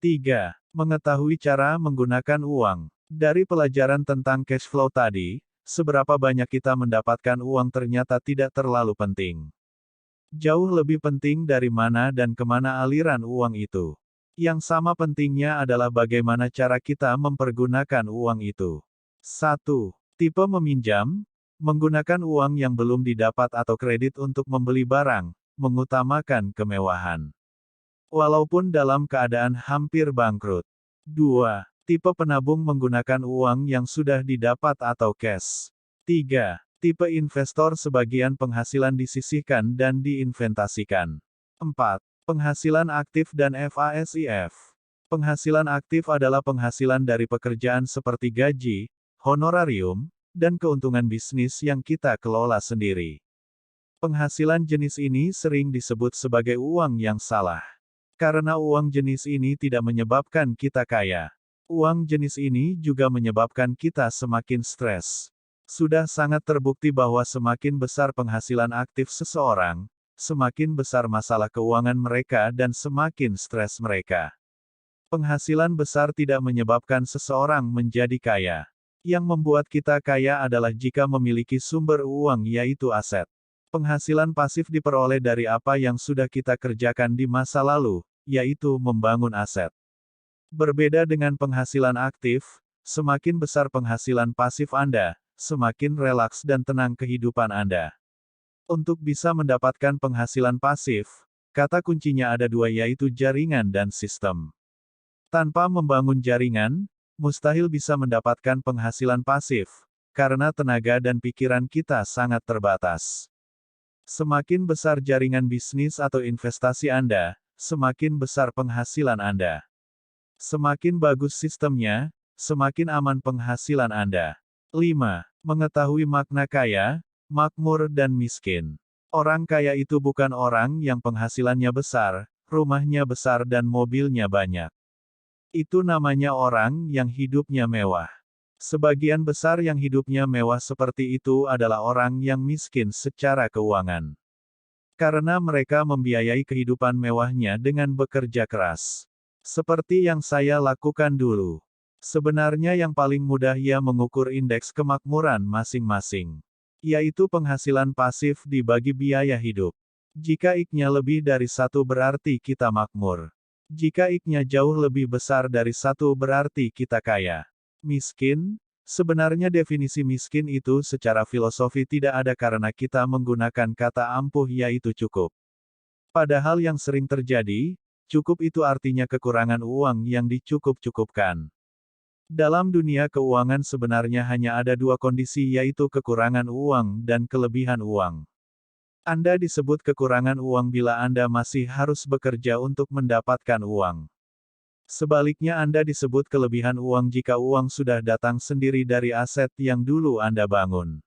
3. Mengetahui cara menggunakan uang. Dari pelajaran tentang cash flow tadi, seberapa banyak kita mendapatkan uang ternyata tidak terlalu penting. Jauh lebih penting dari mana dan kemana aliran uang itu. Yang sama pentingnya adalah bagaimana cara kita mempergunakan uang itu. 1. Tipe meminjam, menggunakan uang yang belum didapat atau kredit untuk membeli barang, mengutamakan kemewahan. Walaupun dalam keadaan hampir bangkrut. 2. Tipe penabung menggunakan uang yang sudah didapat atau cash. 3. Tipe investor sebagian penghasilan disisihkan dan diinvestasikan. 4. Penghasilan aktif dan FASIF. Penghasilan aktif adalah penghasilan dari pekerjaan seperti gaji, honorarium, dan keuntungan bisnis yang kita kelola sendiri. Penghasilan jenis ini sering disebut sebagai uang yang salah. Karena uang jenis ini tidak menyebabkan kita kaya. Uang jenis ini juga menyebabkan kita semakin stres. Sudah sangat terbukti bahwa semakin besar penghasilan aktif seseorang, semakin besar masalah keuangan mereka dan semakin stres mereka. Penghasilan besar tidak menyebabkan seseorang menjadi kaya. Yang membuat kita kaya adalah jika memiliki sumber uang yaitu aset. Penghasilan pasif diperoleh dari apa yang sudah kita kerjakan di masa lalu, yaitu membangun aset. Berbeda dengan penghasilan aktif, semakin besar penghasilan pasif Anda, semakin relaks dan tenang kehidupan Anda. Untuk bisa mendapatkan penghasilan pasif, kata kuncinya ada dua yaitu jaringan dan sistem. Tanpa membangun jaringan, mustahil bisa mendapatkan penghasilan pasif, karena tenaga dan pikiran kita sangat terbatas. Semakin besar jaringan bisnis atau investasi Anda, semakin besar penghasilan Anda. Semakin bagus sistemnya, semakin aman penghasilan Anda. 5. Mengetahui makna kaya, makmur dan miskin. Orang kaya itu bukan orang yang penghasilannya besar, rumahnya besar dan mobilnya banyak. Itu namanya orang yang hidupnya mewah. Sebagian besar yang hidupnya mewah seperti itu adalah orang yang miskin secara keuangan. Karena mereka membiayai kehidupan mewahnya dengan bekerja keras. Seperti yang saya lakukan dulu. Sebenarnya yang paling mudah ia mengukur indeks kemakmuran masing-masing. Yaitu penghasilan pasif dibagi biaya hidup. Jika I-nya lebih dari 1 berarti kita makmur. Jika I-nya jauh lebih besar dari 1 berarti kita kaya. Miskin? Sebenarnya definisi miskin itu secara filosofi tidak ada karena kita menggunakan kata ampuh yaitu cukup. Padahal yang sering terjadi, cukup itu artinya kekurangan uang yang dicukup-cukupkan. Dalam dunia keuangan sebenarnya hanya ada dua kondisi yaitu kekurangan uang dan kelebihan uang. Anda disebut kekurangan uang bila Anda masih harus bekerja untuk mendapatkan uang. Sebaliknya Anda disebut kelebihan uang jika uang sudah datang sendiri dari aset yang dulu Anda bangun.